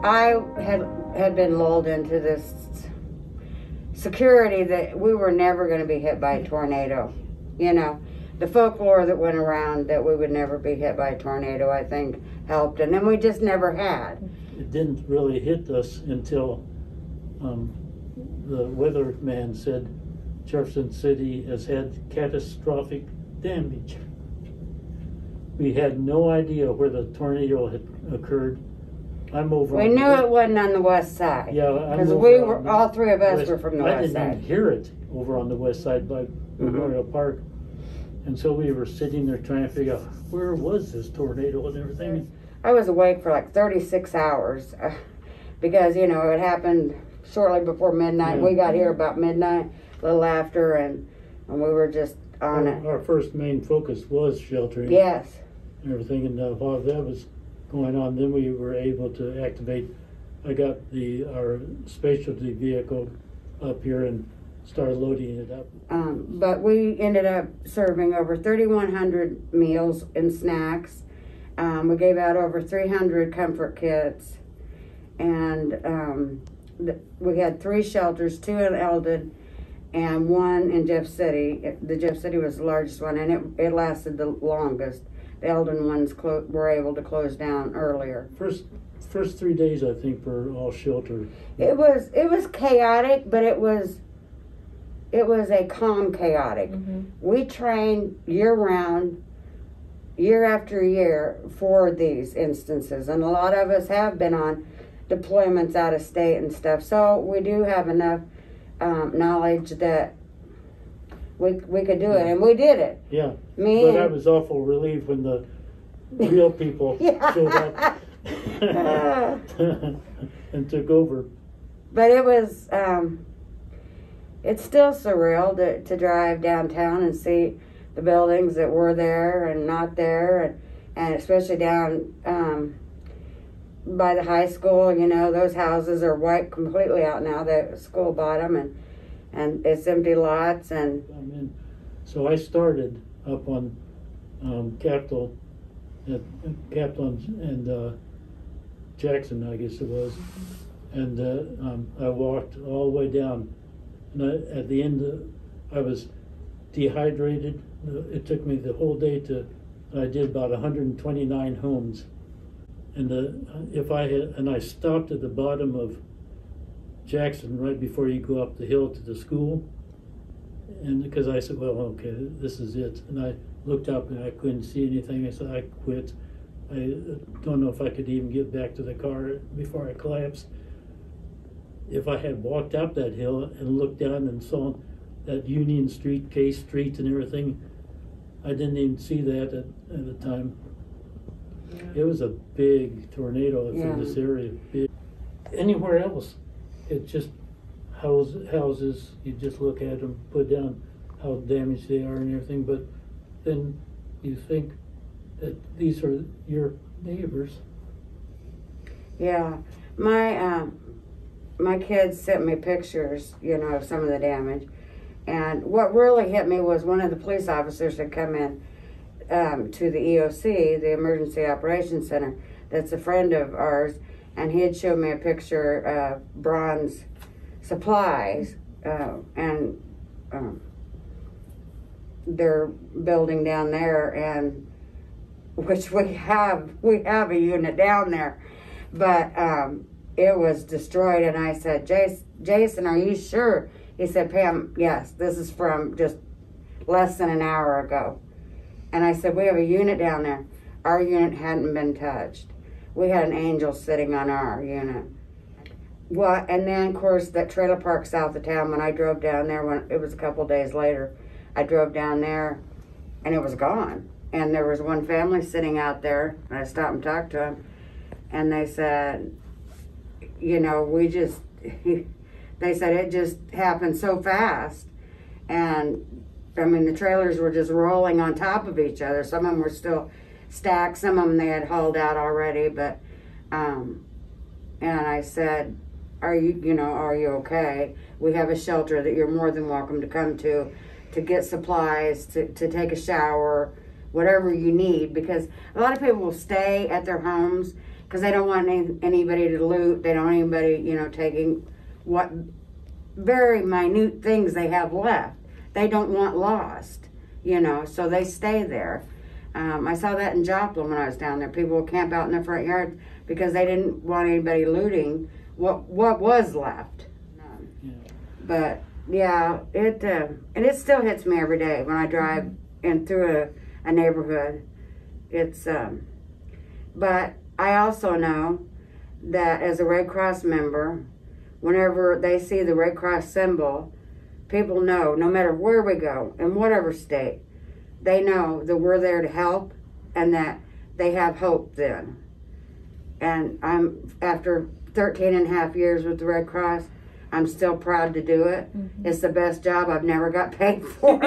I had been lulled into this security that we were never going to be hit by a tornado. You know, the folklore that went around that we would never be hit by a tornado, I think, helped. And then we just never had. It didn't really hit us until the weatherman said Jefferson City has had catastrophic damage. We had no idea where the tornado had occurred. I'm over. We knew it wasn't on the west side. Yeah, because we were all three of us were from the west side. I didn't even hear it over on the west side by Memorial Park, and so we were sitting there trying to figure out where was this tornado and everything. I was awake for like 36 hours because you know it happened shortly before midnight. Yeah. We got here about midnight, a little after, and we were just on it. Our first main focus was sheltering. Yes. And everything, and while that was going on, then we were able to activate. I got our specialty vehicle up here and started loading it up. But we ended up serving over 3,100 meals and snacks. We gave out over 300 comfort kits, and we had 3 shelters, 2 in Eldon and 1 in Jeff City. The Jeff City was the largest one, and it lasted the longest. The Eldon ones were able to close down earlier. First 3 days, I think, were all shelter. It was chaotic, but it was a calm chaotic. Mm-hmm. We trained year round, year after year for these instances, and a lot of us have been on deployments out of state and stuff, so we do have enough knowledge that we could do it, and we did it. Yeah, but I was awful relieved when the real people showed up and took over. But it was, it's still surreal to drive downtown and see the buildings that were there and not there, and especially down by the high school. You know, those houses are wiped completely out now. The school bought them, and it's empty lots. And so I started up on Capitol and Jackson, I guess it was, and I walked all the way down. And at the end, I was dehydrated. It took me the whole day I did about 129 homes. And I stopped at the bottom of Jackson right before you go up the hill to the school. And because I said, well, okay, this is it. And I looked up and I couldn't see anything. I said, I quit. I don't know if I could even get back to the car before I collapsed. If I had walked up that hill and looked down and saw that Union Street, K Street and everything, I didn't even see that at the time. Yeah. It was a big tornado through this area. Big. Anywhere else, it's just houses, you just look at them, put down how damaged they are and everything, but then you think that these are your neighbors. Yeah, my kids sent me pictures, you know, of some of the damage. And what really hit me was one of the police officers had come in to the EOC, the Emergency Operations Center, that's a friend of ours, and he had showed me a picture of bronze supplies and their building down there, and which we have a unit down there, but it was destroyed. And I said, Jason, are you sure? He said, Pam, yes, this is from just less than an hour ago. And I said, we have a unit down there. Our unit hadn't been touched. We had an angel sitting on our unit. Well, and then, of course, that trailer park south of town, when I drove down there, when it was a couple days later, I drove down there, and it was gone. And there was one family sitting out there, and I stopped and talked to them, and they said, you know, they said it just happened so fast. And, I mean, the trailers were just rolling on top of each other. Some of them were still stacked. Some of them they had hauled out already. But, and I said, are you okay? We have a shelter that you're more than welcome to come to get supplies, to take a shower, whatever you need. Because a lot of people will stay at their homes, because they don't want anybody to loot. They don't want anybody, you know, taking what very minute things they have left. They don't want lost, you know, so they stay there. I saw that in Joplin when I was down there. People would camp out in their front yard because they didn't want anybody looting what was left. Yeah. But yeah, and it still hits me every day when I drive in through a neighborhood. It's but I also know that as a Red Cross member, whenever they see the Red Cross symbol, people know, no matter where we go, in whatever state, they know that we're there to help and that they have hope then. And I'm, after 13 and a half years with the Red Cross, I'm still proud to do it. It's the best job I've never got paid for.